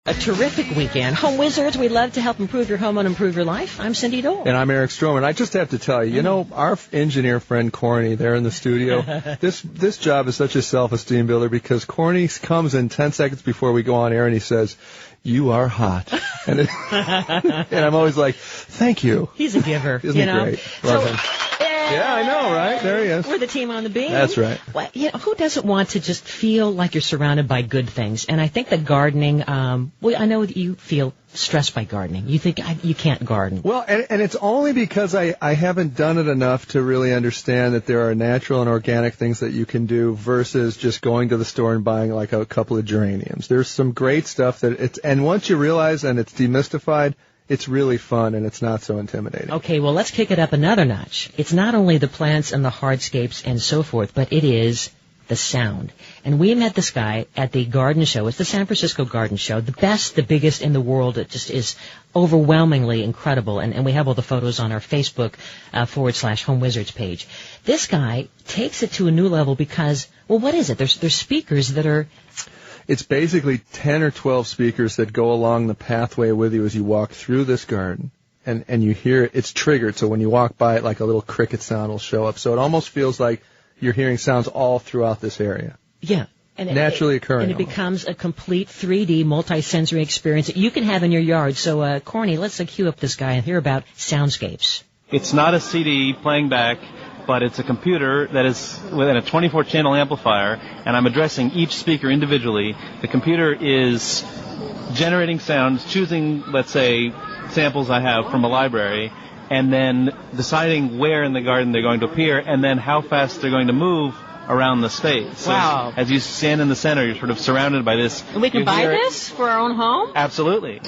A terrific weekend. Home Wizards, we love to help improve your home and improve your life. I'm Cindy Dole. And I'm Eric Stroman. I just have to tell you, our engineer friend Corny there in the studio, this job is such a self-esteem builder because Corny comes in 10 seconds before we go on air and he says, "You are hot." And I'm always like, "Thank you." He's a giver. Isn't he great? Love him. Yeah, I know, right? There he is. We're the team on the beam. That's right. Well, who doesn't want to just feel like you're surrounded by good things? And I think that gardening, I know that you feel stressed by gardening. You think you can't garden. Well, and it's only because I haven't done it enough to really understand that there are natural and organic things that you can do versus just going to the store and buying like a couple of geraniums. There's some great stuff and once you realize and it's demystified, it's really fun, and it's not so intimidating. Okay, well, let's kick it up another notch. It's not only the plants and the hardscapes and so forth, but it is the sound. And we met this guy at the garden show. It's the San Francisco Garden Show, the best, the biggest in the world. It just is overwhelmingly incredible, and we have all the photos on our Facebook /Home Wizards page. This guy takes it to a new level because, well, what is it? There's speakers that are... It's basically 10 or 12 speakers that go along the pathway with you as you walk through this garden, and you hear it. It's triggered, so when you walk by it, like a little cricket sound will show up. So it almost feels like you're hearing sounds all throughout this area. Yeah. Naturally occurring. And it becomes a complete 3D multi-sensory experience that you can have in your yard. So, Corny, let's cue up this guy and hear about Soundscapes. It's not a CD playing back, but it's a computer that is within a 24-channel amplifier, and I'm addressing each speaker individually. The computer is generating sounds, choosing, let's say, samples I have from a library, and then deciding where in the garden they're going to appear, and then how fast they're going to move around the space. Wow. So as you stand in the center, you're sort of surrounded by this. And we can buy this for our own home? Absolutely.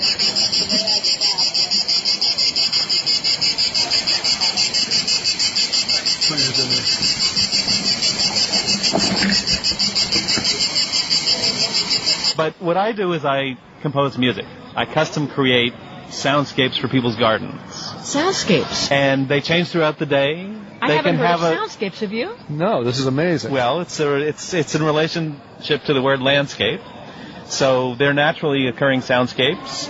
But what I do is I compose music. I custom create soundscapes for people's gardens. Soundscapes? And they change throughout the day. I haven't heard of soundscapes, have you? No, this is amazing. Well, it's in relationship to the word landscape. So they're naturally occurring soundscapes.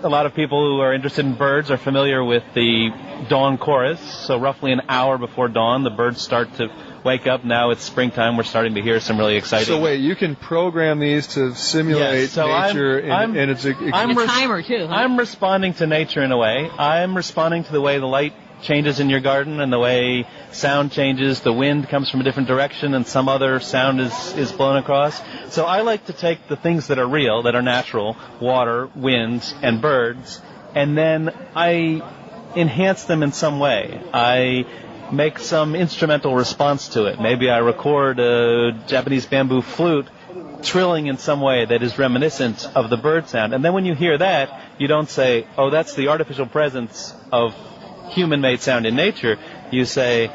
A lot of people who are interested in birds are familiar with the dawn chorus. So roughly an hour before dawn, the birds start to wake up. Now it's springtime. We're starting to hear some really exciting. So wait, you can program these to simulate nature, and it's a timer too. Huh? I'm responding to nature in a way. I'm responding to the way the light changes in your garden and the way sound changes. The wind comes from a different direction and some other sound is blown across. So I like to take the things that are real, that are natural, water, wind, and birds, and then I enhance them in some way. I make some instrumental response to it. Maybe I record a Japanese bamboo flute trilling in some way that is reminiscent of the bird sound. And then when you hear that, you don't say, "Oh, that's the artificial presence of human-made sound in nature." You say,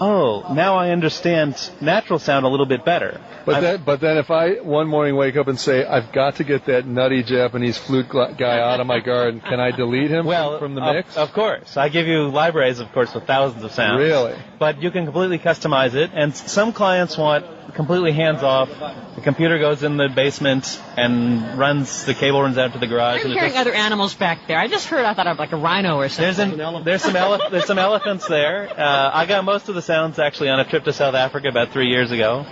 "Oh, now I understand natural sound a little bit better." But then if I one morning wake up and say, "I've got to get that nutty Japanese flute guy out of my garden," can I delete him from the mix? Of course. I give you libraries, of course, with thousands of sounds. Really? But you can completely customize it, and some clients want completely hands-off. The computer goes in the basement and the cable runs out to the garage. I'm hearing other animals back there. I just heard, I thought of like a rhino or something. There's some elephants there. I got most of the sounds actually on a trip to South Africa about 3 years ago.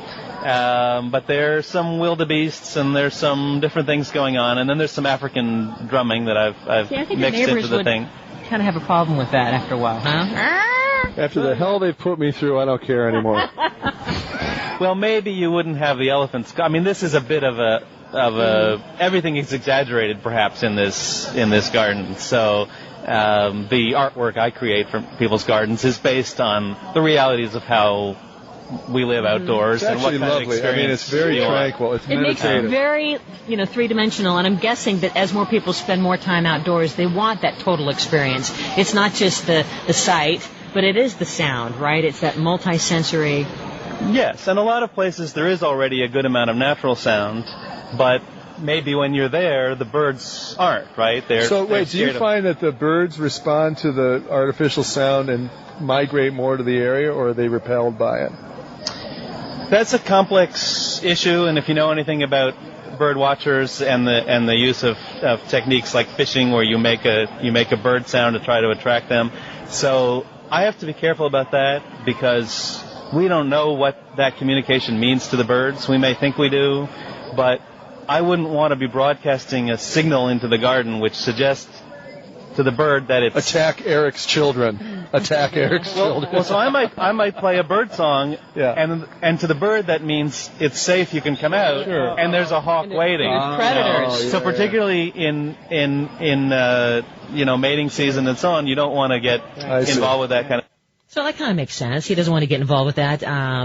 But there's some wildebeests and there's some different things going on, and then there's some African drumming that I've mixed into the thing. Kind of have a problem with that after a while, huh? After the hell they put me through, I don't care anymore. Well, maybe you wouldn't have the elephants. I mean, this is a bit of a everything is exaggerated perhaps in this garden. So the artwork I create from people's gardens is based on the realities of how we live outdoors and what kind of experience. I mean, it's very tranquil. It's meditative. It makes it very, three-dimensional, and I'm guessing that as more people spend more time outdoors, they want that total experience. It's not just the sight, but it is the sound, right? It's that multi-sensory. Yes, and a lot of places there is already a good amount of natural sound, but maybe when you're there, the birds aren't, right? Do you find that the birds respond to the artificial sound and migrate more to the area, or are they repelled by it? That's a complex issue, and if you know anything about bird watchers and the use of techniques like fishing, where you make a bird sound to try to attract them. So I have to be careful about that, because we don't know what that communication means to the birds. We may think we do, but I wouldn't want to be broadcasting a signal into the garden which suggests to the bird that it's... Attack Eric's children. Attack Eric's children. Well, so I might play a bird song, yeah. and to the bird that means it's safe, you can come out, sure. and there's a hawk waiting. Predators. So particularly in mating season and so on, you don't want to get involved with that kind of... So that kind of makes sense. He doesn't want to get involved with that.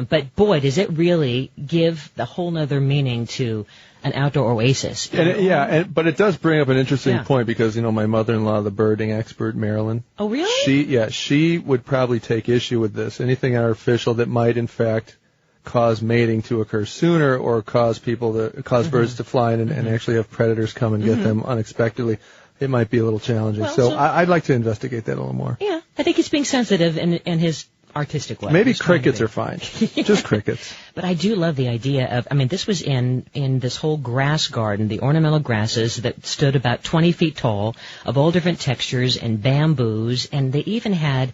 But boy, does it really give the whole nother meaning to an outdoor oasis. But it does bring up an interesting point, because, my mother-in-law, the birding expert, Marilyn. Oh, really? She would probably take issue with this. Anything artificial that might, in fact, cause mating to occur sooner, or cause birds to fly in and actually have predators come and get them unexpectedly, it might be a little challenging. Well, so I'd like to investigate that a little more. Yeah, I think he's being sensitive in his artistic way. Maybe crickets are fine. Just crickets. But I do love the idea of, this was in this whole grass garden, the ornamental grasses that stood about 20 feet tall, of all different textures and bamboos, and they even had,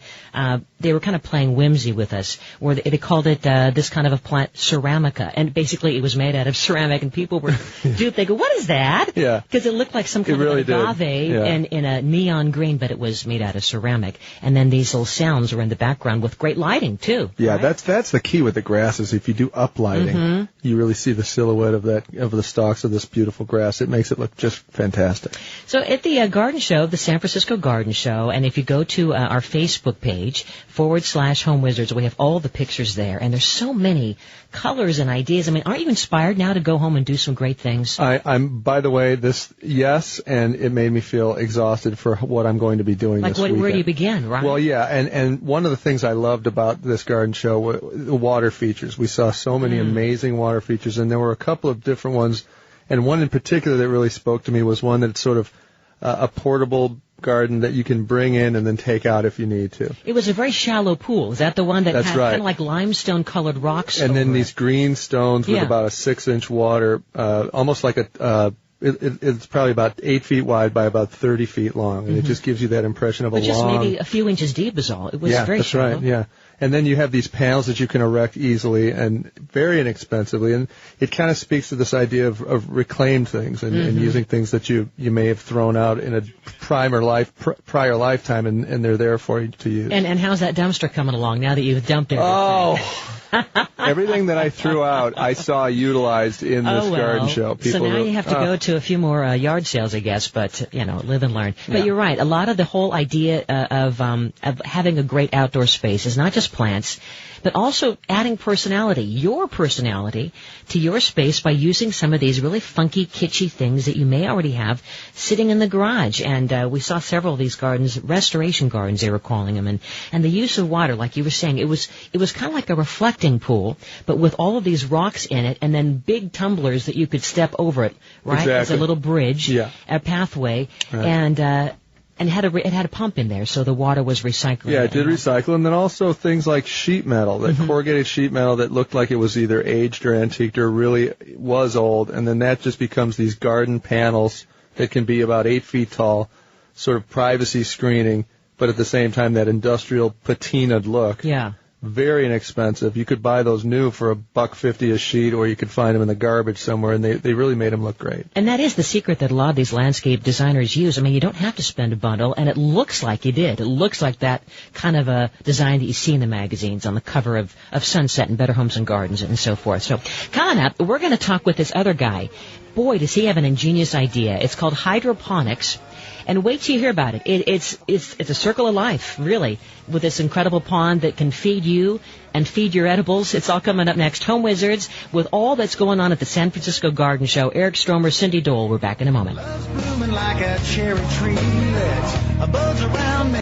they were kind of playing whimsy with us, where they called it, this kind of a plant, ceramica, and basically it was made out of ceramic, and people were duped. They go, what is that? Yeah. Because it looked like some kind of agave in a neon green, but it was made out of ceramic. And then these little sounds were in the background with great lighting, too. Yeah, right? that's the key with the grasses. If you do uplighting, you really see the silhouette of the stalks of this beautiful grass. It makes it look just fantastic. So at the garden show, the San Francisco Garden Show, and if you go to our Facebook page, /Home Wizards, we have all the pictures there, and there's so many colors and ideas. Aren't you inspired now to go home and do some great things? I'm, by the way, and it made me feel exhausted for what I'm going to be doing this weekend. Where do you begin, right? Well, yeah, and one of the things I loved about this garden show were the water features. We saw so many amazing water features, and there were a couple of different ones, and one in particular that really spoke to me was one that's sort of a portable garden that you can bring in and then take out if you need to. It was a very shallow pool. Is that the one that That's had right. kind of like limestone-colored rocks? And then over these it? green stones with about a 6-inch water, almost like it's probably about 8 feet wide by about 30 feet long, and it just gives you that impression of just maybe a few inches deep is all. It was very that's shallow. right, yeah. And then you have these panels that you can erect easily and very inexpensively, and it kind of speaks to this idea of reclaimed things and using things that you may have thrown out in a prior lifetime, and they're there for you to use. And how's that dumpster coming along now that you've dumped everything? Oh! Everything that I threw out, I saw utilized in this garden show. So now you have to go to a few more yard sales, I guess, but, live and learn. But you're right. A lot of the whole idea of having a great outdoor space is not just plants, but also adding personality, your personality, to your space by using some of these really funky, kitschy things that you may already have sitting in the garage. And we saw several of these gardens, restoration gardens they were calling them, and the use of water, like you were saying, it was kind of like a reflecting pool, but with all of these rocks in it, and then big tumblers that you could step over it, right? Exactly. As a little bridge, a pathway, right. And it had a pump in there, so the water was recycling. Yeah, it did recycle, and then also things like sheet metal, that corrugated sheet metal that looked like it was either aged or antiqued or really was old, and then that just becomes these garden panels that can be about 8 feet tall, sort of privacy screening, but at the same time that industrial patinaed look. Yeah. Very inexpensive. You could buy those new for $1.50 a sheet, or you could find them in the garbage somewhere, and they really made them look great. And that is the secret that a lot of these landscape designers use. You don't have to spend a bundle, and it looks like you did. It looks like that kind of a design that you see in the magazines on the cover of Sunset and Better Homes and Gardens and so forth. So coming up, we're going to talk with this other guy. Boy, does he have an ingenious idea. It's called hydroponics. And wait till you hear about it. It's a circle of life, really, with this incredible pond that can feed you and feed your edibles. It's all coming up next. Home Wizards, with all that's going on at the San Francisco Garden Show. Eric Stromer, Cindy Dole. We're back in a moment. Love's blooming like a cherry tree that buds around me.